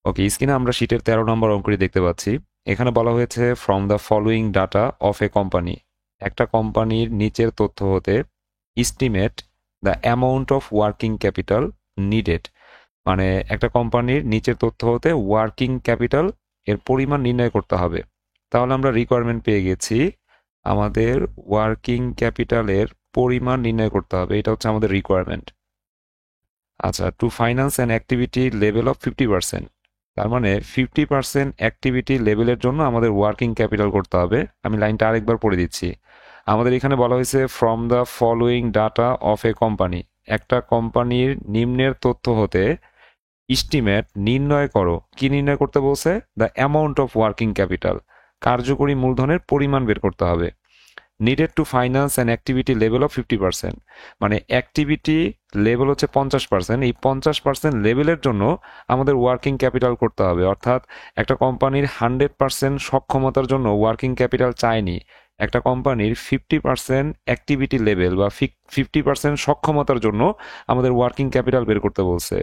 ওকে, স্ক্রিনে আমরা শীটের 13 নম্বর অঙ্কটি দেখতে পাচ্ছি। এখানে বলা হয়েছে from the following data off a company, একটা কোম্পানির নিচের তথ্য হতে estimate the amount of working capital needed, মানে একটা কোম্পানির নিচের তথ্য হতে ওয়ার্কিং ক্যাপিটাল এর পরিমাণ নির্ণয় করতে হবে। তাহলে আমরা রিকোয়ারমেন্ট পেয়ে গেছি, আমাদের ওয়ার্কিং ক্যাপিটালের পরিমাণ নির্ণয় করতে হবে, এটা হচ্ছে আমাদের রিকোয়ারমেন্ট। আচ্ছা, two finance an activity level of 50%, তার মানে 50% অ্যাক্টিভিটি লেভেলের জন্য আমাদের ওয়ার্কিং ক্যাপিটাল করতে হবে। আমি লাইনটা আরেকবার পড়ে দিচ্ছি। আমাদের এখানে বলা হয়েছে from the following data off a company, একটা কোম্পানির নিম্নের তথ্য হতে ইস্টিমেট নির্ণয় করো, কি নির্ণয় করতে বলছে? The amount of working capital, কার্যকরী মূলধনের পরিমাণ বের করতে হবে। Needed to finance an activity level of 50%, মানে অ্যাক্টিভিটি লেভেল হচ্ছে 50%, এই 50% লেভেলের জন্য আমাদের ওয়ার্কিং ক্যাপিটাল করতে হবে। অর্থাৎ একটা কোম্পানির 100% সক্ষমতার জন্য ওয়ার্কিং ক্যাপিটাল চায়নি, একটা কোম্পানির 50% অ্যাক্টিভিটি লেভেল বা 50% সক্ষমতার জন্য আমাদের ওয়ার্কিং ক্যাপিটাল বের করতে বলছে।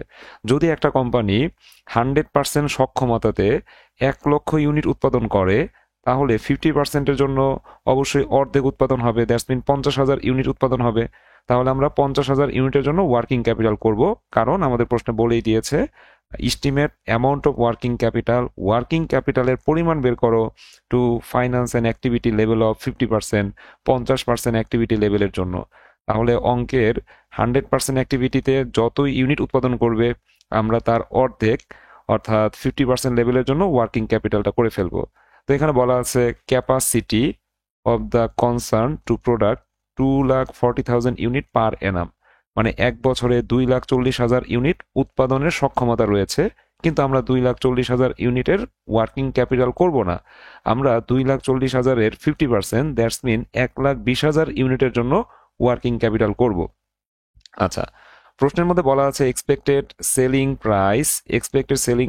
যদি একটা কোম্পানি 100% সক্ষমতাতে 1,00,000 ইউনিট উৎপাদন করে, তাহলে 50%-এর জন্য অবশ্যই অর্ধেক উৎপাদন হবে, দ্যাটস মিন 50,000 ইউনিট উৎপাদন হবে। তাহলে আমরা 50,000 ইউনিটের জন্য ওয়ার্কিং ক্যাপিটাল করব, কারণ আমাদের প্রশ্নে বলেই দিয়েছে estimate amount of working capital, working ক্যাপিটালের পরিমাণ বের করো to finance and activity level of 50%, 50% activity লেভেলের জন্য। তাহলে অঙ্কের 100% অ্যাক্টিভিটিতে যত ইউনিট উৎপাদন করবে আমরা তার অর্ধেক, অর্থাৎ 50% লেভেলের জন্য ওয়ার্কিং ক্যাপিটালটা করে ফেলবো। তো এখানে বলা আছে capacity of the concern two product 2,40,000 unit per Enam, মানে এক বছরে 2,40,000 ইউনিট উৎপাদনের সক্ষমতা রয়েছে, কিন্তু আমরা 2,40,000 ইউনিটের ওয়ার্কিং ক্যাপিটাল করব না। আমরা 2,40,000-এর 50%, দ্যাটস মিন 1,20,000 ইউনিটের জন্য ওয়ার্কিং ক্যাপিটাল করব। আচ্ছা, প্রশ্নের মধ্যে বলা আছে এক্সপেক্টেড সেলিং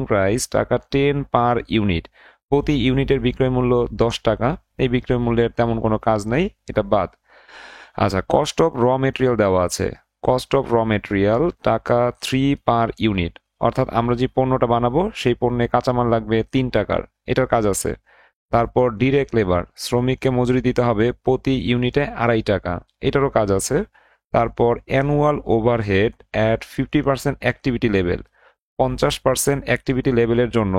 প্রাইস টাকা 10 পার ইউনিট, প্রতি ইউনিটের বিক্রয় মূল্য 10 টাকা। এই বিক্রয় মূল্যের তেমন কোনো কাজ নাই, এটা বাদ। আচ্ছা, কস্ট অফ র মেটেরিয়াল দেওয়া আছে, কস্ট অফ র মেটেরিয়াল টাকা 3 পার ইউনিট, অর্থাৎ আমরা যে পণ্যটা বানাবো সেই পণ্যে কাঁচামাল লাগবে 3 টাকার, এটার কাজ আছে। তারপর ডিরেক্ট লেবার, শ্রমিককে মজুরি দিতে হবে প্রতি ইউনিটে 2.5 টাকা, এটারও কাজ আছে। তারপর annual overhead at 50% activity level, 50% activity লেভেলের জন্য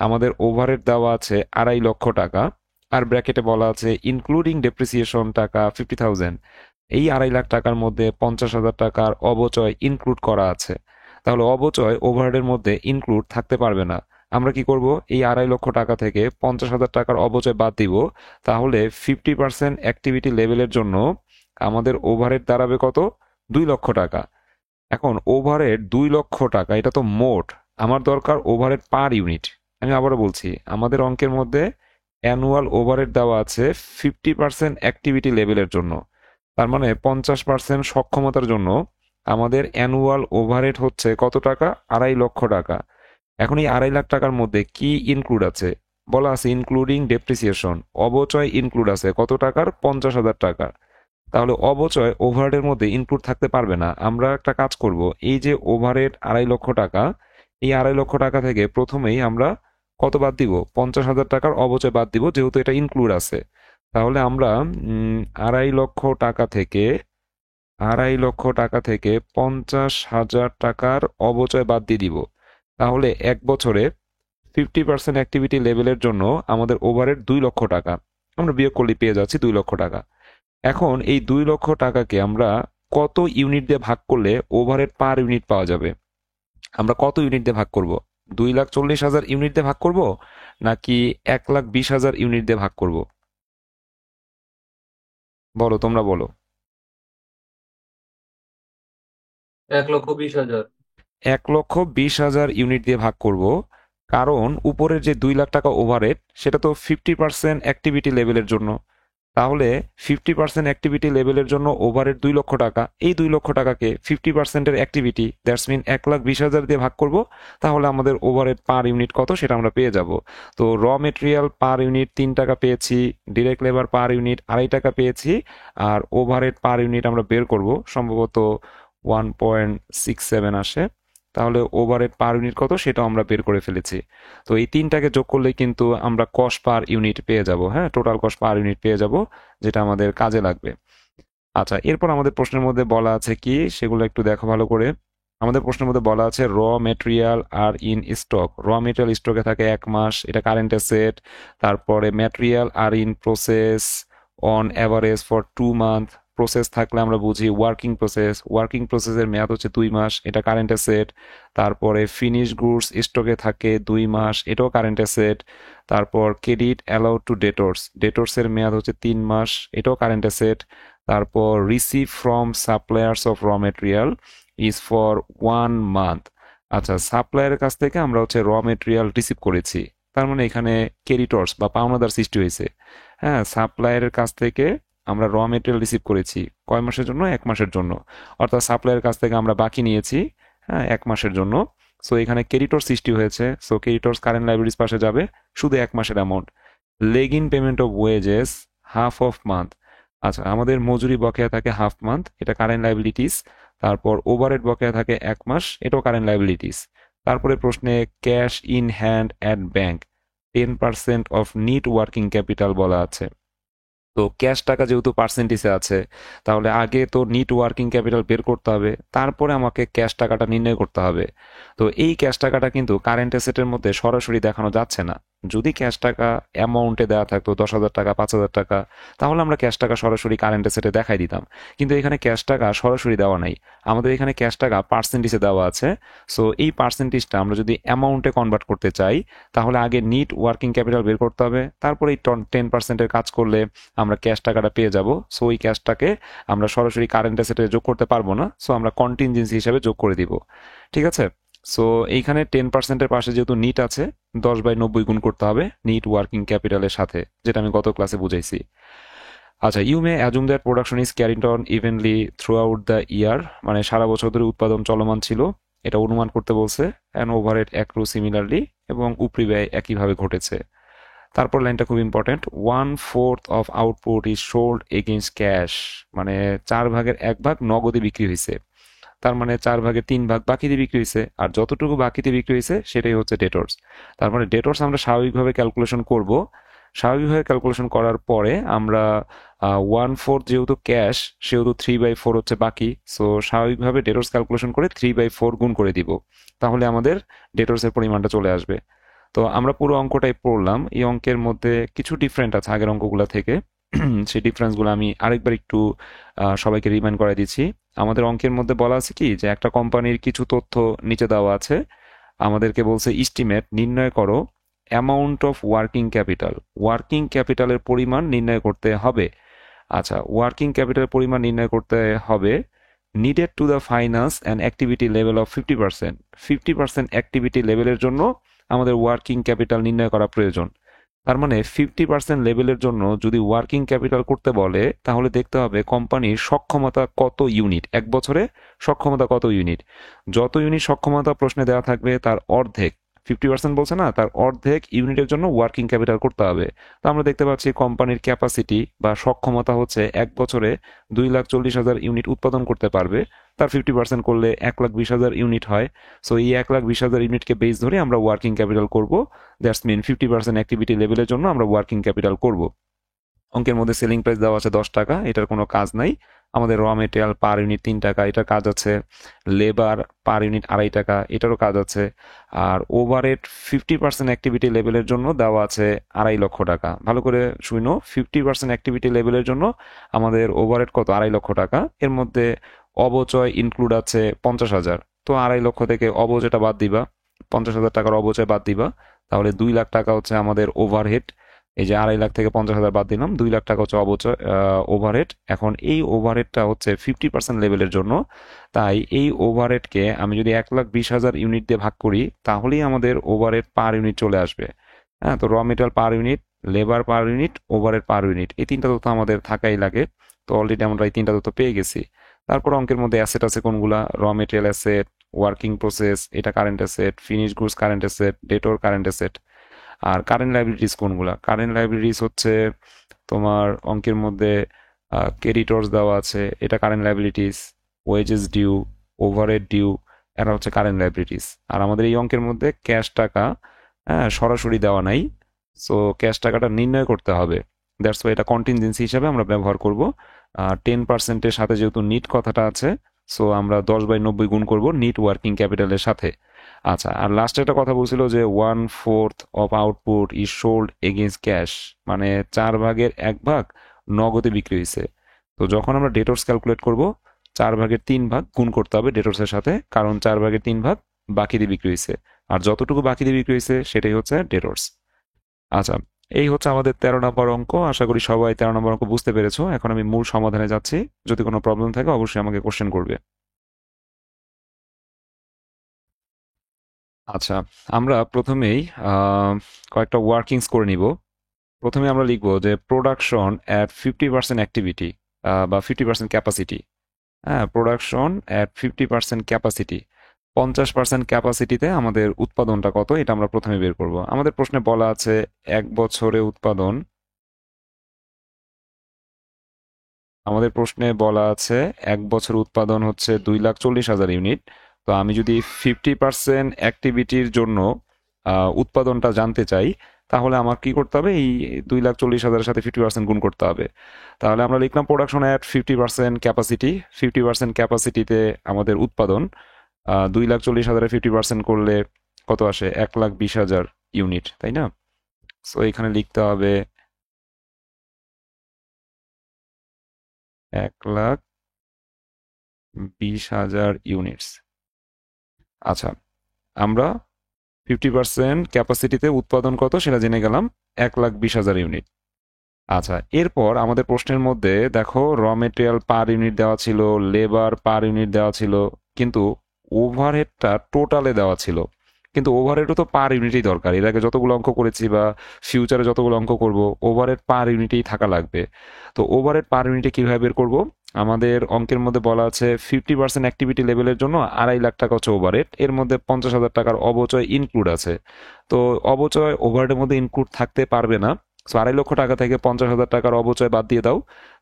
আমাদের ওভারহেড দেওয়া আছে 2.5 লক্ষ টাকা। আর ব্র্যাকেটে বলা আছে ইনক্লুডিং ডেপ্রিসিয়েশন টাকা 50,000, এই 2.5 লাখ টাকার মধ্যে 50,000 টাকার অবচয় ইনক্লুড করা আছে। তাহলে অবচয় ওভারহেডের মধ্যে ইনক্লুড থাকতে পারবে না। আমরা কি করব, এই 2.5 লক্ষ টাকা থেকে 50,000 টাকার অবচয় বাদ দিব। তাহলে 50% অ্যাক্টিভিটি লেভেলের জন্য আমাদের ওভারহেড দাঁড়াবে কত? 2 লক্ষ টাকা। এখন ওভারহেড 2 লক্ষ টাকা, এটা তো মোট, আমার দরকার ওভারহেড পার ইউনিট। আমি আবারও বলছি, আমাদের অঙ্কের মধ্যে অ্যানুয়াল ওভারহেড দেওয়া আছে 50% অ্যাক্টিভিটি লেভেলের জন্য, তার মানে 50% সক্ষমতার জন্য আমাদের অ্যানুয়াল ওভারহেড হচ্ছে কত টাকা? 2.5 লক্ষ টাকা। এখন এই 2.5 লাখ টাকার মধ্যে কি ইনক্লুড আছে? বলা আছে ইনক্লুডিং ডেপ্রিসিয়েশন, অবচয় ইনক্লুড আছে কত টাকার? 50,000 টাকার। তাহলে অবচয় ওভারহেডের মধ্যে ইনক্লুড থাকতে পারবে না। আমরা একটা কাজ করব, এই যে ওভারহেড 2.5 লক্ষ টাকা, এই 2.5 লক্ষ টাকা থেকে প্রথমেই আমরা কত বাদ দিব? 50,000 টাকার অবচয় বাদ দিব, যেহেতু এটা ইনক্লুড আছে। তাহলে আমরা 2.5 লক্ষ টাকা থেকে 50,000 টাকার অবচয় বাদ দিয়ে দিব। তাহলে এক বছরে 50% অ্যাক্টিভিটি লেভেলের জন্য আমাদের ওভারহেড 2 লক্ষ টাকা, আমরা বিয়োগ করলে পেয়ে যাচ্ছি 2 লক্ষ টাকা। এখন এই 2 লক্ষ টাকাকে আমরা কত ইউনিট দিয়ে ভাগ করলে ওভারহেড পার ইউনিট পাওয়া যাবে? আমরা কত ইউনিট দিয়ে ভাগ করব? 2,40,000 ইউনিট দিয়ে ভাগ করব, নাকি 1,20,000 ইউনিট দিয়ে ভাগ করব? বলো, তোমরা বলো। 1,20,000। 1,20,000 ইউনিট দিয়ে ভাগ করব, কারণ উপরের যে 2 লাখ টাকা ওভারহেড সেটা তো 50% অ্যাক্টিভিটি লেভেলের জন্য। তাহলে 50% অ্যাক্টিভিটি লেভেলের জন্য ওভারহেড 2 লক্ষ টাকা, এই 2 লক্ষ টাকাকে 50%-এর অ্যাক্টিভিটি, দ্যাটস মিন 1,20,000 দিয়ে ভাগ করব, তাহলে আমাদের ওভারহেড পার ইউনিট কত সেটা আমরা পেয়ে যাব। তো র মেটেরিয়াল পার ইউনিট 3 টাকা পেয়েছি, ডিরেক্ট লেবার পার ইউনিট 2.5 টাকা পেয়েছি, আর ওভারহেড পার ইউনিট আমরা বের করব, সম্ভবত 1.67 আসে। তাহলে ওভারহেড পার ইউনিট কত সেটাও আমরা বের করে ফেলেছি। তো এই তিনটাকে যোগ করলে কিন্তু আমরা কস্ট পার ইউনিট পেয়ে যাব, হ্যাঁ, টোটাল কস্ট পার ইউনিট পেয়ে যাব, যেটা আমাদের কাজে লাগবে। আচ্ছা, এরপর আমাদের প্রশ্নের মধ্যে বলা আছে কি সেগুলো একটু দেখো ভালো করে। আমাদের প্রশ্নের মধ্যে বলা আছে raw material are in stock. Raw material স্টকে থাকে 1 মাস, এটা কারেন্ট অ্যাসেট। তারপরে material are in process on average for 2 month. Process থাকলে আমরা বুঝি ওয়ার্কিং প্রসেস, ওয়ার্কিং প্রসেসের মেয়াদ হচ্ছে 2 মাস, এটা কারেন্ট অ্যাসেট। তারপরে ফিনিশ গুডস স্টকে থাকে 2 মাস, এটাও কারেন্ট অ্যাসেট। তারপর ক্রেডিট অ্যালাউড টু ডেটর্স, ডেটর্সের মেয়াদ হচ্ছে 3 মাস, এটাও কারেন্ট অ্যাসেট। তারপর রিসিভ ফ্রম সাপ্লায়ার্স অফ র মেটেরিয়াল ইজ ফর 1 মান্থ। আচ্ছা, সাপ্লায়ারের কাছ থেকে আমরা হচ্ছে র মেটেরিয়াল রিসিভ করেছি, তার মানে এখানে ক্রেডিটর্স বা পাওনাদার সৃষ্টি হয়েছে। হ্যাঁ, সাপ্লায়ারের কাছ থেকে আমরা র মেটেরিয়াল রিসিভ করেছি কয় মাসের জন্য? 1 মাসের জন্য। অর্থাৎ সাপ্লায়ারের কাছ থেকে আমরা বাকি নিয়েছি, হ্যাঁ, 1 মাসের জন্য। সো এখানে ক্রেডিটর সৃষ্টি হয়েছে, সো ক্রেডিটর্স কারেন্ট লাইবিলিটিস পাশে যাবে, শুধু 1 মাসের amount. Lag in payment of wages half of month. আচ্ছা, আমাদের মজুরি বকেয়া থাকে হাফ মান্থ, এটা কারেন্ট লাইবিলিটিস। তারপর ওভারহেড বকেয়া থাকে 1 মাস, এটাও কারেন্ট লাইবিলিটিস। তারপরে প্রশ্নে cash in hand at bank 10% of net working capital বলা আছে। তো ক্যাশ টাকা যেহেতু পার্সেন্টেজে আছে, তাহলে আগে তো নিট ওয়ার্কিং ক্যাপিটাল বের করতে হবে, তারপরে আমাকে ক্যাশ টাকাটা নির্ণয় করতে হবে। তো এই ক্যাশ টাকাটা কিন্তু কারেন্ট অ্যাসেটের মধ্যে সরাসরি দেখানো যাচ্ছে না। যদি ক্যাশ টাকা অ্যামাউন্টে দেওয়া থাকতো 10,000 টাকা, 5,000 টাকা, তাহলে আমরা ক্যাশ টাকা সরাসরি কারেন্ট অ্যাসেটে দেখাই দিতাম। কিন্তু এখানে ক্যাশ টাকা সরাসরি দেওয়া নাই, আমাদের এখানে ক্যাশ টাকা পার্সেন্টেজে দেওয়া আছে। সো এই পার্সেন্টেজটা আমরা যদি অ্যামাউন্টে কনভার্ট করতে চাই, তাহলে আগে নিট ওয়ার্কিং ক্যাপিটাল বের করতে হবে, তারপরে এই 10%-এর কাজ করলে আমরা ক্যাশ টাকাটা পেয়ে যাব। সো ওই ক্যাশটাকে আমরা সরাসরি কারেন্ট অ্যাসেটে যোগ করতে পারবো না, সো আমরা কন্টিনজেন্সি হিসাবে যোগ করে দিব। ঠিক আছে? সো এইখানে 10%-এর পাশে যেহেতু নিট আছে, 10/90 গুণ করতে হবে নিট ওয়ার্কিং ক্যাপিটালের সাথে, যেটা আমি গত ক্লাসে বুঝাইছি। আচ্ছা, you may assume that production is carried on evenly throughout the year, মানে সারা বছর ধরে উৎপাদন চলমান ছিল, এটা অনুমান করতে বলছে। অ্যান্ড ওভারহেড অ্যাক্রু সিমিলারলি, এবং উপরি ব্যয় একইভাবে ঘটেছে। তারপর লাইনটা খুব important, 1/4 of output is sold against cash, মানে 4/1 নগদে বিক্রি হয়েছে। তার মানে 4/3 বাকিতে বিক্রি হয়েছে, আর যতটুকু বাকিতে বিক্রি হয়েছে সেটাই হচ্ছে ডেটর্স। তার মানে ডেটর্স আমরা স্বাভাবিকভাবে ক্যালকুলেশন করব। স্বাভাবিকভাবে ক্যালকুলেশন করার পরে আমরা 1/4 যেহেতু ক্যাশ, সেহেতু 3/4 হচ্ছে বাকি। সো স্বাভাবিকভাবে ডেটর্স ক্যালকুলেশন করে 3/4 গুণ করে দিব, তাহলে আমাদের ডেটর্সের পরিমাণটা চলে আসবে। তো আমরা পুরো অঙ্কটাই পড়লাম। এই অঙ্কের মধ্যে কিছু ডিফারেন্ট আছে আগের অঙ্কগুলো থেকে। সেই ডিফারেন্সগুলো আমি আরেকবার একটু সবাইকে রিমাইন্ড করে দিচ্ছি। আমাদের অঙ্কের মধ্যে বলা আছে কি, যে একটা কোম্পানির কিছু তথ্য নিচে দেওয়া আছে, আমাদেরকে বলছে ইস্টিমেট নির্ণয় করো amount of working capital, working ক্যাপিটালের পরিমাণ নির্ণয় করতে হবে। আচ্ছা, ওয়ার্কিং ক্যাপিটালের পরিমাণ নির্ণয় করতে হবে needed to the finance and activity level of 50%। 50% activity লেভেলের জন্য আমাদের ওয়ার্কিং ক্যাপিটাল নির্ণয় করা প্রয়োজন। তার মানে 50% লেভেলের জন্য যদি ওয়ার্কিং ক্যাপিটাল করতে বলে, তাহলে দেখতে হবে কোম্পানির সক্ষমতা কত ইউনিট, 1 বছরে সক্ষমতা কত ইউনিট। যত ইউনিট সক্ষমতা প্রশ্নে দেওয়া থাকবে তার অর্ধেক, 50% বলছে না, তার অর্ধেক ইউনিটের জন্য ওয়ার্কিং ক্যাপিটাল করতে হবে। তো আমরা দেখতে পাচ্ছি কোম্পানির ক্যাপাসিটি বা সক্ষমতা হচ্ছে 1 বছরে 2,40,000 ইউনিট উৎপাদন করতে পারবে, তার 50% করলে 1,20,000 ইউনিট হয়। সো এই 1,20,000 ইউনিটকে বেস ধরে আমরা ওয়ার্কিং ক্যাপিটাল করব। দ্যাটস মিন 50% অ্যাক্টিভিটি লেভেলের জন্য আমরা ওয়ার্কিং ক্যাপিটাল করব। অঙ্কের মধ্যে সেলিং প্রাইস দেওয়া আছে 10 টাকা, এটার কোনো কাজ নাই। আমাদের র মেটেরিয়াল পার ইউনিট 3 টাকা, এটার কাজ আছে। লেবার পার ইউনিট 2.5 টাকা, এটারও কাজ আছে। আর ওভারহেড 50% অ্যাক্টিভিটি লেভেলের জন্য দেওয়া আছে 2.5 লক্ষ টাকা। ভালো করে শুনো, 50% অ্যাক্টিভিটি লেভেলের জন্য আমাদের ওভারহেড কত? 2.5 লক্ষ টাকা। এর মধ্যে অবচয় ইনক্লুড আছে 50,000। তো 2.5 লক্ষ থেকে অবচয়টা বাদ দিবা, 50,000 টাকার অবচয় বাদ দিবা, তাহলে 2 লাখ টাকা হচ্ছে আমাদের ওভারহেড। এই যে 2.5 লাখ থেকে 50,000 বাদ দিলাম, 2 লাখ টাকা হচ্ছে অবচয় ওভারহেড। এখন এই ওভারহেডটা হচ্ছে 50% লেভেলের জন্য, তাই এই ওভারহেডকে আমি যদি 1,20,000 ইউনিট দিয়ে ভাগ করি, তাহলেই আমাদের ওভারহেড পার ইউনিট চলে আসবে। হ্যাঁ, তো র material per unit, labour per unit, overhead per unit, এই তিনটা তথ্য আমাদের থাকাই লাগে। তো অলরেডি আমরা এই তিনটা তথ্য পেয়ে গেছি। তারপর অঙ্কের মধ্যে অ্যাসেট আছে কোনগুলা? Raw material asset, working process, এটা current asset, finish goods current asset, debtor current asset. আর কারেন্ট লাইবিলিটিস কোনগুলা? কারেন্ট লাইবিলিটিস হচ্ছে তোমার অঙ্কের মধ্যে ক্রেডিটর্স দেওয়া আছে, এটা current liabilities. Wages due, overhead due, এরা হচ্ছে কারেন্ট লাইবিলিটিস। আর আমাদের এই অঙ্কের মধ্যে ক্যাশ টাকা সরাসরি দেওয়া নাই, সো ক্যাশ টাকাটা নির্ণয় করতে হবে। দ্যাটস ওয়াই এটা কন্টিনজেন্সি হিসাবে আমরা ব্যবহার করব। 10%-এর সাথে যেহেতু নিট কথাটা আছে, সো আমরা 10/90 গুণ করব নিট ওয়ার্কিং ক্যাপিটালের সাথে। আচ্ছা, আর লাস্টে একটা কথা বলছিল যে 1/4 of output is sold against cash, মানে 4/1 নগদে বিক্রি হয়েছে। তো যখন আমরা ডেটর্স ক্যালকুলেট করব, 4/3 গুণ করতে হবে ডেটর্সের সাথে, কারণ 4/3 বাকি দিয়ে বিক্রি হয়েছে, আর যতটুকু বাকি দিয়ে বিক্রি হয়েছে সেটাই হচ্ছে ডেটর্স। আচ্ছা, এই হচ্ছে আমাদের 13 নম্বর অঙ্ক। আশা করি সবাই 13 নম্বর অঙ্ক বুঝতে পেরেছো। এখন আমি মূল সমাধানে যাচ্ছি। যদি কোনো প্রবলেম থাকে অবশ্যই আমাকে কোশ্চেন করবে। আচ্ছা, আমরা প্রথমেই কয়েকটা ওয়ার্কিংস করে নিব। প্রথমে আমরা লিখব যে প্রোডাকশন অ্যাট 50% অ্যাক্টিভিটি বা 50% ক্যাপাসিটি। হ্যাঁ, প্রোডাকশন অ্যাট 50% ক্যাপাসিটি, 50% ক্যাপাসিটিতে আমাদের উৎপাদনটা কত এটা আমরা প্রথমে বের করব। আমাদের প্রশ্নে বলা আছে 1 বছরে উৎপাদন, আমাদের প্রশ্নে বলা আছে 1 বছর উৎপাদন হচ্ছে 2,40,000 ইউনিট। তো আমি যদি 50% অ্যাক্টিভিটির জন্য উৎপাদনটা জানতে চাই, তাহলে আমার কি করতে হবে? এই 2,40,000-এর সাথে 50% গুণ করতে হবে। তাহলে আমরা লিখলাম প্রোডাকশন অ্যাট 50% ক্যাপাসিটি, 50% ক্যাপাসিটিতে আমাদের উৎপাদন 2,40,000-এর 50% করলে কত আসে? 1,20,000 ইউনিট, তাই না? সো এখানে লিখতে হবে 1,20,000 ইউনিটস। আচ্ছা, আমরা 50% ক্যাপাসিটিতে উৎপাদন কত সেটা জেনে গেলাম, 1,20,000 ইউনিট। আচ্ছা, এরপর আমাদের প্রশ্নের মধ্যে দেখো র মেটেরিয়াল পার ইউনিট দেওয়া ছিল, লেবার পার ইউনিট দেওয়া ছিল, কিন্তু ওভারহেডটা টোটালে দেওয়া ছিল। কিন্তু ওভারহেডও তো পার ইউনিটই দরকার। এর আগে যতগুলো অঙ্ক করেছি বা ফিউচারে যতগুলো অঙ্ক করব, ওভারহেড পার ইউনিটেই থাকা লাগবে। তো ওভারহেড পার ইউনিটে কিভাবে বের করব? আমাদের অঙ্কের মধ্যে বলা আছে 50% অ্যাক্টিভিটি লেভেলের জন্য 2.5 লাখ টাকা হচ্ছে ওভারহেড, এর মধ্যে 50,000 টাকার অবচয় ইনক্লুড আছে। তো অবচয় ওভারহেডের মধ্যে ইনক্লুড থাকতে পারবে না। সো 2.5 লক্ষ টাকা থেকে 50,000 টাকার অবচয় বাদ দিয়ে দাও,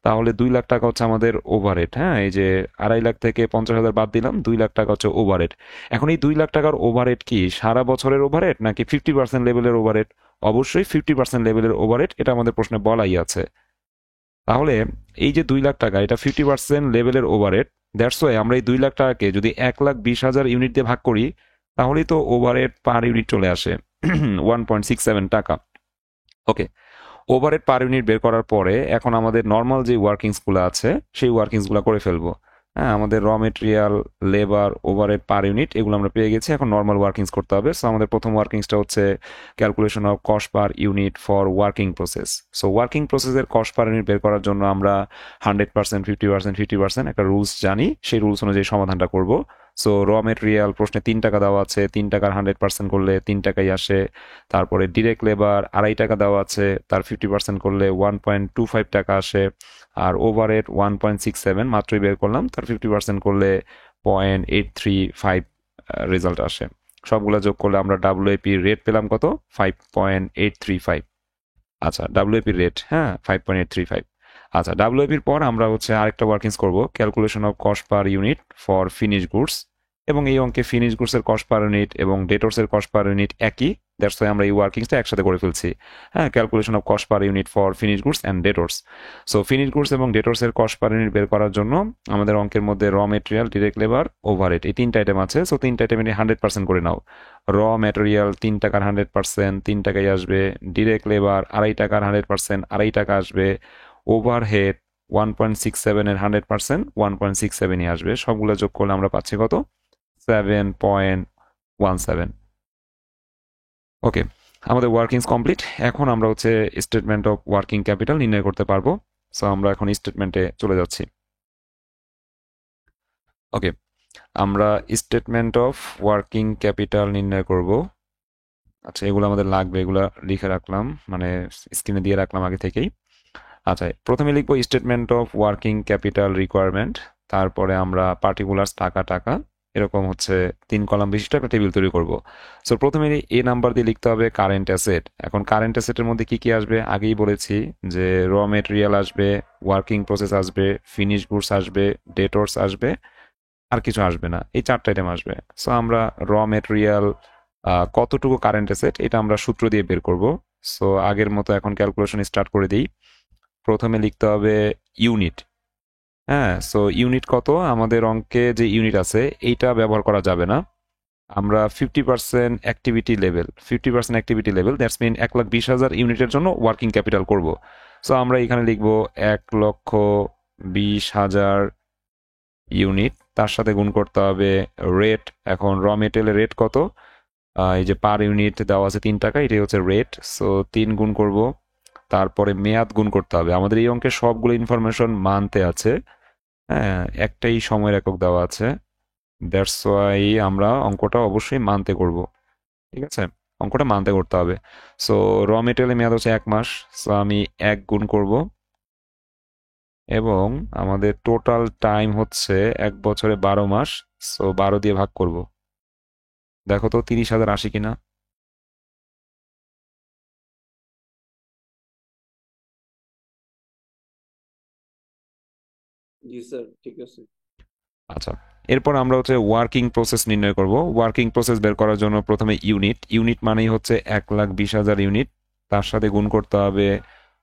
তাহলে 2 লাখ টাকা হচ্ছে আমাদের ওভারহেড। হ্যাঁ, এই যে 2.5 লাখ থেকে 50,000 বাদ দিলাম, 2 লাখ টাকা হচ্ছে ওভারহেড। এখন এই 2 লাখ টাকার ওভারহেড কি সারা বছরের ওভারহেড নাকি 50% লেভেলের ওভারহেড? অবশ্যই 50% লেভেলের ওভারহেড, এটা আমাদের প্রশ্নে বলাই আছে। তাহলে এই যে 2 লাখ টাকা, এটা 50% লেভেলের ওভারহেড। দ্যাটস ওয়াই আমরা এই 2 লাখ টাকাকে যদি 1,20,000 ইউনিট দিয়ে ভাগ করি, তাহলেই তো ওভারহেড পার ইউনিট চলে আসে 1.67 টাকা। ওকে, ওভারহেড পার ইউনিট বের করার পরে এখন আমাদের নর্মাল যে ওয়ার্কিংসগুলো আছে সেই ওয়ার্কিংসগুলো করে ফেলবো। হ্যাঁ, আমাদের র material, labour, overhead per unit এগুলো আমরা পেয়ে গেছি। এখন নর্মাল ওয়ার্কিংস করতে হবে। সো আমাদের প্রথম ওয়ার্কিংসটা হচ্ছে calculation of cost per unit for working process. So working প্রসেসের কস্ট পার ইউনিট বের করার জন্য আমরা 100%, 50%, 50% একটা রুলস জানি, সেই রুলস অনুযায়ী সমাধানটা করব। সো র মেটেরিয়াল প্রশ্নে 3 টাকা দেওয়া আছে, 3 টাকার 100% করলে 3 টাকাই আসে। তারপরে ডিরেক্ট লেবার 2.5 টাকা দেওয়া আছে, তার 50% করলে 1.25 টাকা আসে। আর ওভারহেড 1.67 মাত্রই বের করলাম, তার 50% করলে 0.835 রেজাল্ট আসে। সবগুলো যোগ করলে আমরা ডাব্লিউএপি রেট পেলাম কত? 5.835। আচ্ছা, ডাব্লিউএপি রেট, হ্যাঁ, 5.835। আচ্ছা, ডাব্লিউএপির পর আমরা হচ্ছে আরেকটা ওয়ার্কিংস করব, calculation of cost per unit for finish goods. এবং এই অঙ্কে ফিনিশ গুডসের কস্ট পার ইউনিট এবং ডেটর্সের কস্ট পার ইউনিট একই। দ্যাটস ওয়াই আমরা এই ওয়ার্কিংসটা একসাথে করে ফেলছি। হ্যাঁ, calculation of cost per unit for finish goods and debtors. So finish goods এবং ডেটর্সের কস্ট পার ইউনিট বের করার জন্য আমাদের অঙ্কের মধ্যে র মেটেরিয়াল, ডিরেক্ট লেবার, ওভারহেড এই 3টা আইটেম আছে। সো 3টা আইটেম 100% করে নাও। র মেটেরিয়াল 3 টাকার 100%, 3 টাকাই আসবে। ডিরেক্ট লেবার 2.5 টাকার 100%, 2.5 টাকা আসবে। ওভারহেড 1.67-এর 100%, 1.67ই আসবে। সবগুলো যোগ করলে আমরা পাচ্ছি কত? 7.17। ওকে, আমাদের ওয়ার্কিংস কমপ্লিট। এখন আমরা হচ্ছে স্টেটমেন্ট অফ ওয়ার্কিং ক্যাপিটাল নির্ণয় করতে পারবো। সো আমরা এখন স্টেটমেন্টে চলে যাচ্ছি। ওকে, আমরা স্টেটমেন্ট অফ ওয়ার্কিং ক্যাপিটাল নির্ণয় করব। আচ্ছা, এগুলো আমাদের লাগবে, এগুলো লিখে রাখলাম, মানে স্ক্রিনে দিয়ে রাখলাম আগে থেকেই। আচ্ছা, প্রথমে লিখবো statement of working capital requirement, তারপরে আমরা পার্টিকুলার্স টাকা টাকা এরকম হচ্ছে 3 কলাম বিশিষ্ট একটা টেবিল তৈরি করব। সো প্রথমে এ নাম্বার দিয়ে লিখতে হবে কারেন্ট অ্যাসেট। এখন কারেন্ট অ্যাসেটের মধ্যে কি কি আসবে? আগেই বলেছি যে র মেটেরিয়াল আসবে, ওয়ার্কিং প্রসেস আসবে, ফিনিশ গুডস আসবে, ডেটর্স আসবে, আর কিছু আসবে না, এই চারটা আইটেম আসবে। সো আমরা র মেটেরিয়াল কতটুকু কারেন্ট অ্যাসেট এটা আমরা সূত্র দিয়ে বের করব। সো আগের মতো এখন ক্যালকুলেশন স্টার্ট করে দিই। প্রথমে লিখতে হবে ইউনিট। হ্যাঁ, সো ইউনিট কত, আমাদের অঙ্কে যে ইউনিট আছে এইটা ব্যবহার করা যাবে না। আমরা 50% অ্যাক্টিভিটি লেভেল দ্যাটস মিন 1,20,000 ইউনিটের জন্য ওয়ার্কিং ক্যাপিটাল করব। সো আমরা এখানে লিখব 1,20,000 ইউনিট, তার সাথে গুণ করতে হবে রেট। এখন র মেটেরিয়ালের রেট কত, এই যে পার ইউনিট দেওয়া আছে 3 টাকা, এটাই হচ্ছে রেট। সো 3 গুণ করব, তারপরে মেয়াদ গুণ করতে হবে। আমাদের এই অঙ্কের সবগুলো ইনফরমেশন মানতে আছে। হ্যাঁ, একটাই সময়ের একক দেওয়া আছে, দ্যাটস ওয়াই আমরা অঙ্কটা অবশ্যই মানতে করব। ঠিক আছে, অঙ্কটা মানতে করতে হবে। সো র মেটেরিয়ালের মেয়াদ হচ্ছে 1 মাস। সো আমি 1 গুণ করব, এবং আমাদের টোটাল টাইম হচ্ছে 1 বছরে 12 মাস। সো 12 দিয়ে ভাগ করব। দেখো তো 30,000 আসে কিনা। জি স্যার, ঠিক আছে। আচ্ছা, এরপর আমরা হচ্ছে ওয়ার্কিং প্রসেস নির্ণয় করব। ওয়ার্কিং প্রসেস বের করার জন্য প্রথমে ইউনিট, ইউনিট মানেই হচ্ছে 1,20,000 ইউনিট, তার সাথে গুণ করতে হবে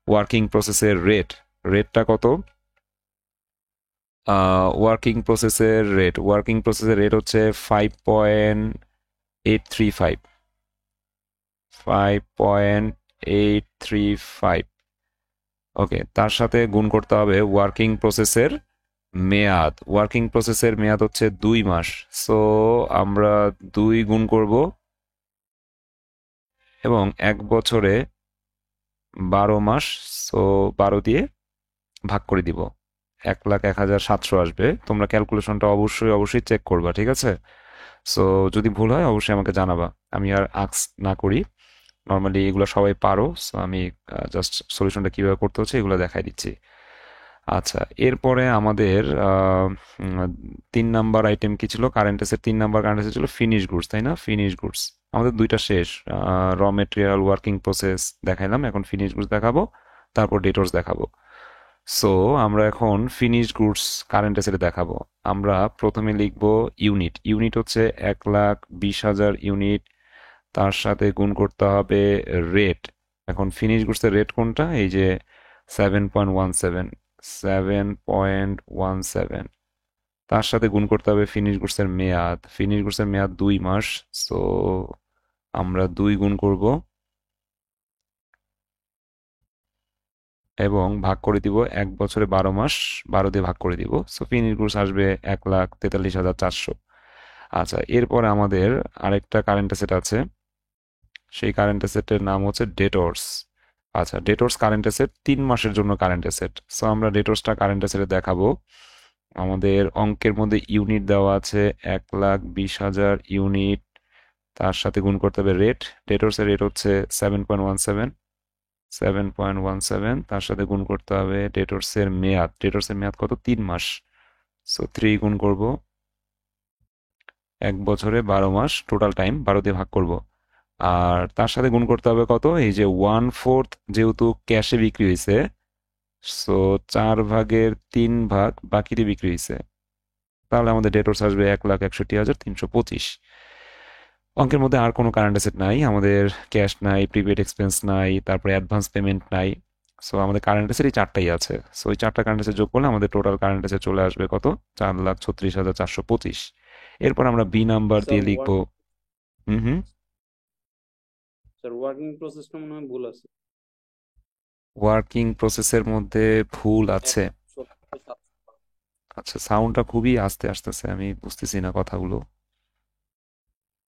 ওয়ার্কিং প্রসেসের রেট। রেটটা কত, ওয়ার্কিং প্রসেসের রেট হচ্ছে 5.835। 5.835। ওকে, তার সাথে গুণ করতে হবে ওয়ার্কিং প্রসেসের মেয়াদ। ওয়ার্কিং প্রসেসের মেয়াদ হচ্ছে 2 মাস। সো আমরা 2 গুণ করব, এবং 1 বছরে 12 মাস। সো 12 দিয়ে ভাগ করে দিব, 1,01,700 আসবে। তোমরা ক্যালকুলেশনটা অবশ্যই অবশ্যই চেক করবা, ঠিক আছে? সো যদি ভুল হয় অবশ্যই আমাকে জানাবা, আমি আর আক্স না করি। নর্মালি এগুলো সবাই পারো, সো আমি জাস্ট সলিউশনটা কিভাবে করতে হচ্ছে এগুলো দেখাই দিচ্ছি। আচ্ছা, এরপরে আমাদের 3 নাম্বার আইটেম কি ছিল, current asset. 3 number current asset ছিল ফিনিশ গুডস, তাই না? ফিনিশ গুডস আমাদের দুইটা শেষ, র মেটেরিয়াল ওয়ার্কিং প্রসেস দেখাইলাম, এখন ফিনিশ গুডস দেখাবো, তারপর ডেটর্স দেখাবো। সো আমরা এখন ফিনিশ গুডস কারেন্ট অ্যাসেটে দেখাবো। আমরা প্রথমে লিখব ইউনিট। ইউনিট হচ্ছে 1,20,000 ইউনিট, তার সাথে গুণ করতে হবে রেট। এখন ফিনিশ গুডসের রেট কোনটা, এই যে 7.17। 7.17, তার সাথে গুণ করতে হবে ফিনিশ গুডসের মেয়াদ। ফিনিশ গুডসের মেয়াদ 2 মাস। সো আমরা 2 গুণ করব, এবং ভাগ করে দিব 1 বছরে 12 মাস, 12 দিয়ে ভাগ করে দিব। সো ফিনিশ গুডস আসবে 1,43,400। আচ্ছা, এরপরে আমাদের আরেকটা কারেন্ট অ্যাসেট আছে, সেই কারেন্ট অ্যাসেটের নাম হচ্ছে ডেটর্স। আচ্ছা, ডেটর্স কারেন্ট অ্যাসেট 3 মাসের জন্য কারেন্ট অ্যাসেট। সো আমরা ডেটর্সটা কারেন্ট অ্যাসেটে দেখাবো। আমাদের অঙ্কের মধ্যে ইউনিট দেওয়া আছে 1,20,000 ইউনিট, তার সাথে গুণ করতে হবে রেট। ডেটর্সের রেট হচ্ছে 7.17। 7.17, তার সাথে গুণ করতে হবে ডেটর্সের মেয়াদ। ডেটর্সের মেয়াদ কত, 3 মাস। সো 3 গুণ করব, 1 বছরে 12 মাস, টোটাল টাইম 12 দিয়ে ভাগ করব। আর তার সাথে গুণ করতে হবে কত, এই যে 1/4, যেহেতু ক্যাশে বিক্রি হয়েছে, সো 4/3 বাকিতে বিক্রি হয়েছে, তাহলে আমাদের ডেটর্স আসবে 1,61,325। অঙ্কের মধ্যে আর কোনো কারেন্ট অ্যাসেট নাই, আমাদের ক্যাশ নাই, প্রিপেড এক্সপেন্স নাই, তারপরে অ্যাডভান্স পেমেন্ট নাই। সো আমাদের কারেন্ট অ্যাসেট এই চারটাই আছে। সো এই চারটা কারেন্ট অ্যাসেট যোগ করলে আমাদের টোটাল কারেন্ট অ্যাসেট চলে আসবে কত, 4,36,425। এরপর আমরা বি নাম্বার স্যার দিয়ে লিখবো। হুম হুম। স্যার ওয়ার্কিং প্রসেসটা মনে হয় ভুল আছে। ওয়ার্কিং প্রসেসের মধ্যে ভুল এক আছে? সপ্তাহে 700। আচ্ছা, সাউন্ডটা খুবই আস্তে আসতেছে, আমি বুঝতেছি না কথাগুলো।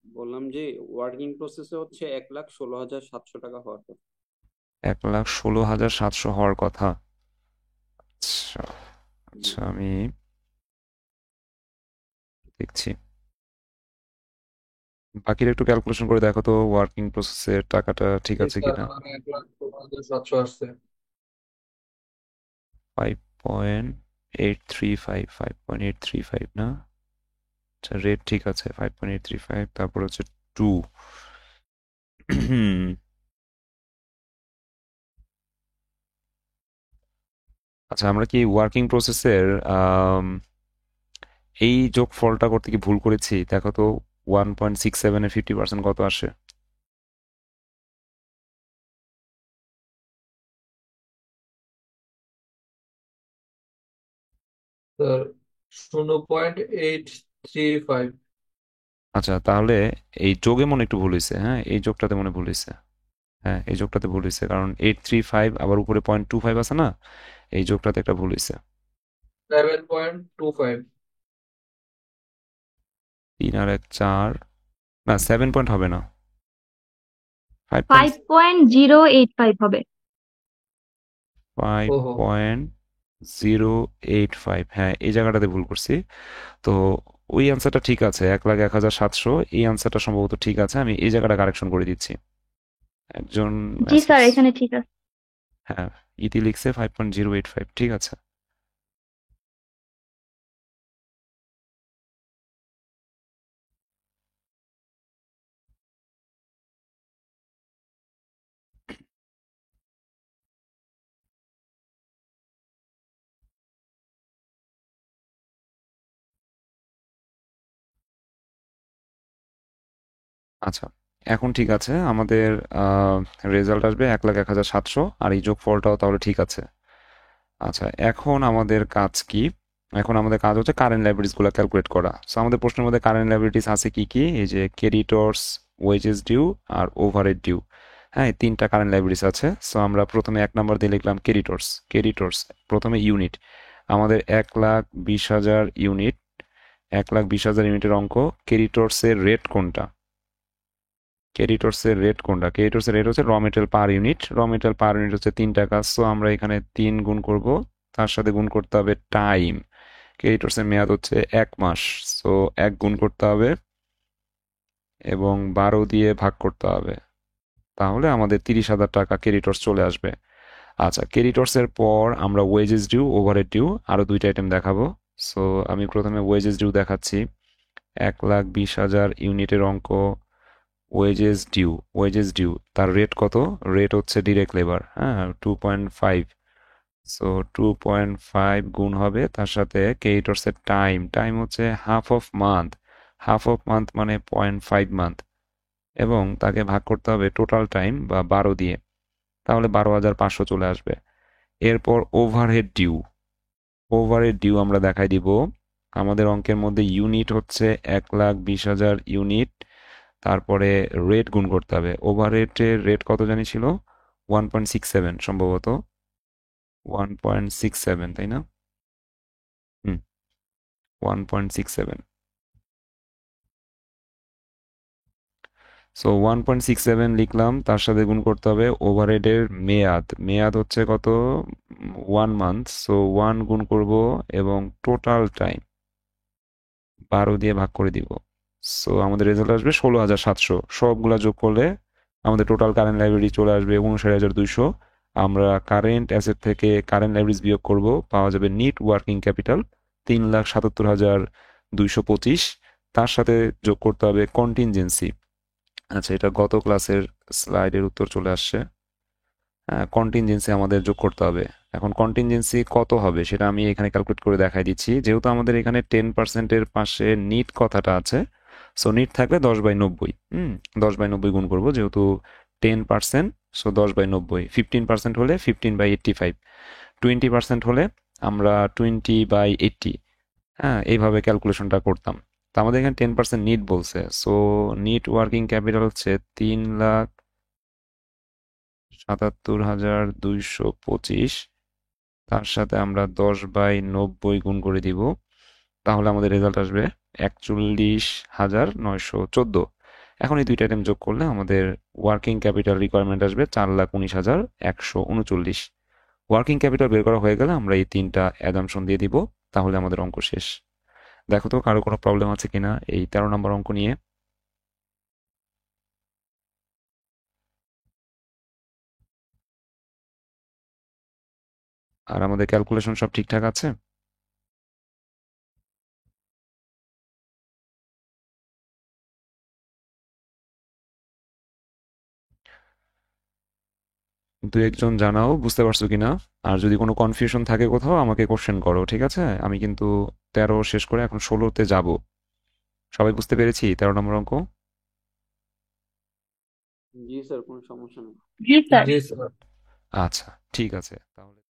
বললাম যে ওয়ার্কিং প্রসেসে হচ্ছে 1,16,700 টাকা হওয়ার কথা। 1,16,700 হওয়ার কথা। আচ্ছা জি। আচ্ছা, আমি দেখছি। বাকিটা একটু ক্যালকুলেশন করে দেখো তো, ওয়ার্কিং প্রসেসের টাকাটা ঠিক জি আছে স্যার, কিনা। আমার 1,16,700 আসছে। 5.835, 5.835 না? আচ্ছা, রেট ঠিক আছে, 5.835, তারপর হচ্ছে 2। আচ্ছা, আমরা কি ওয়ার্কিং প্রসেসের এই যোগফলটা করতে কি ভুল করেছি? দেখো তো 1.67 এর 50% কত আসে? স্যার 0.835। আচ্ছা, তাহলে এই যোগে মনে একটু ভুল হয়েছে। হ্যাঁ, এই যোগটাতে মনে ভুল হয়েছে। হ্যাঁ, এই যোগটাতে ভুল হয়েছে, কারণ 835 আবার উপরে 0.25 আছে না, এই যোগটাতে একটা ভুল হয়েছে। 7.25। 3 আর 1 4, না 7 পয়েন্ট হবে না, ফাইভ পয়েন্ট 5.085 হবে। ফাইভ ওহো। পয়েন্ট জিরো এইট ফাইভ হ্যাঁ, এই জায়গাটাতে ভুল করছি। তো ওই অ্যান্সারটা ঠিক আছে, 1,01,700, এই অ্যান্সারটা সম্ভবত ঠিক আছে। আমি এই জায়গাটা কারেকশন করে দিচ্ছি। একজন জি স্যার, মেসেজ, এখানে ঠিক আছে। হ্যাঁ, ইতি লিখছে 5.085, ঠিক আছে। আচ্ছা, এখন ঠিক আছে, আমাদের রেজাল্ট আসবে 1,01,700, আর এই যোগফলটাও তাহলে ঠিক আছে। আচ্ছা, এখন আমাদের কাজ কি? এখন আমাদের কাজ হচ্ছে কারেন্ট লাইবিলিটিসগুলো ক্যালকুলেট করা। সো আমাদের প্রশ্নের মধ্যে কারেন্ট লাইবিলিটিস আছে কি কি? এই যে ক্রেডিটর্স, ওয়েজেস ডিউ আর ওভারহেড ডিউ। হ্যাঁ, এই তিনটা কারেন্ট লাইবিলিটিস আছে। সো আমরা প্রথমে 1 নম্বর দিয়ে লিখলাম ক্রেডিটর্স। ক্রেডিটর্স প্রথমে ইউনিট, আমাদের 1,20,000 ইউনিট। 1,20,000 ইউনিটের অঙ্ক। ক্রেডিটর্সের রেট কোনটা? ক্রেডিটর্সের রেট কোনটা? ক্রেডিটর্সের রেট হচ্ছে র মেটেরিয়াল পার ইউনিট। র মেটেরিয়াল পার ইউনিট হচ্ছে 3 টাকা। সো আমরা এখানে 3 গুণ করব, তার সাথে গুণ করতে হবে টাইম। ক্রেডিটর্সের মেয়াদ হচ্ছে 1 মাস। সো 1 গুণ করতে হবে এবং 12 দিয়ে ভাগ করতে হবে, তাহলে আমাদের 30,000 টাকা ক্রেডিটর্স চলে আসবে। আচ্ছা, ক্রেডিটর্সের পর আমরা ওয়েজেস ডিউ, ওভারহেড ডিউ, আরও দুইটা আইটেম দেখাবো। সো আমি প্রথমে ওয়েজেস ডিউ দেখাচ্ছি। 1,20,000 ইউনিটের অঙ্ক, ওয়েজেস ডিউ। ওয়েজেস ডিউ তার রেট কত? রেট হচ্ছে ডিরেক্ট লেবার, হ্যাঁ, 2.5। সো 2.5 গুণ হবে তার সাথে ক্রেডিটর্সের টাইম। টাইম হচ্ছে half of month. Half of month মানে 0.5 মান্থ, এবং তাকে ভাগ করতে হবে টোটাল টাইম বা 12 দিয়ে, তাহলে 12,500 চলে আসবে। এরপর ওভারহেড ডিউ। ওভারহেড ডিউ আমরা দেখাই দিব। আমাদের অঙ্কের মধ্যে ইউনিট হচ্ছে 1,20,000 ইউনিট, তারপরে রেট গুণ করতে হবে। ওভারহেডের রেট কত জানি ছিল? 1.67 সম্ভবত, 1.67, তাই না? হুম, 1.67। সো 1.67 লিখলাম, তার সাথে গুণ করতে হবে ওভারহেডের মেয়াদ। মেয়াদ হচ্ছে কত? 1 মান্থ। সো 1 গুণ করব এবং টোটাল টাইম 12 দিয়ে ভাগ করে দিব। সো আমাদের রেজাল্ট আসবে 16,700। সবগুলা যোগ করলে আমাদের টোটাল কারেন্ট লাইব্রেরি চলে আসবে 59,200। আমরা কারেন্ট অ্যাসেট থেকে কারেন্ট লাইব্রেরিজ বিয়োগ করব, পাওয়া যাবে নিট ওয়ার্কিং ক্যাপিটাল 3,77,225। তার সাথে যোগ করতে হবে কন্টিনজেন্সি। আচ্ছা, এটা গত ক্লাসের স্লাইডের উত্তর চলে আসছে। হ্যাঁ, কন্টিনজেন্সি আমাদের যোগ করতে হবে। এখন কন্টিনজেন্সি কত হবে সেটা আমি এখানে ক্যালকুলেট করে দেখাই দিচ্ছি। যেহেতু আমাদের এখানে 10%-এর পাশে নিট কথাটা আছে, সো নিট থাকলে 10/90। 10/90 গুণ করবো, যেহেতু 10%, সো 10/90। 15% হলে 15/85। 20% হলে আমরা 20/80। হ্যাঁ, এইভাবে ক্যালকুলেশনটা করতাম। তো আমাদের এখানে 10% নিট বলছে, সো নিট ওয়ার্কিং ক্যাপিটাল হচ্ছে 3,77,225। তার সাথে আমরা 10/90 গুণ করে দিব, তাহলে আমাদের রেজাল্ট আসবে 41,914। এখন এই দুইটা আইটেম যোগ করলে আমাদের ওয়ার্কিং ক্যাপিটাল রিকোয়ারমেন্ট আসবে 4,19,139। ওয়ার্কিং ক্যাপিটাল বের করা হয়ে গেলে আমরা এই তিনটা অ্যাজাম্পশন দিয়ে দিব, তাহলে আমাদের অঙ্ক শেষ। দেখো তো কারো কোনো প্রবলেম আছে কিনা এই 13 নম্বর অঙ্ক নিয়ে। আর আমাদের ক্যালকুলেশন সব ঠিকঠাক আছে? দু একজন জানাও বুঝতে পারছো কিনা। আর যদি কোনো কনফিউশন থাকে কোথাও আমাকে কোশ্চেন করো, ঠিক আছে? আমি কিন্তু 13 শেষ করে এখন 16তে যাব। সবাই বুঝতে পেরেছি 13 নম্বর অঙ্ক? জি স্যার, কোনো সমস্যা নেই। জি স্যার। জি স্যার। আচ্ছা, ঠিক আছে তাহলে।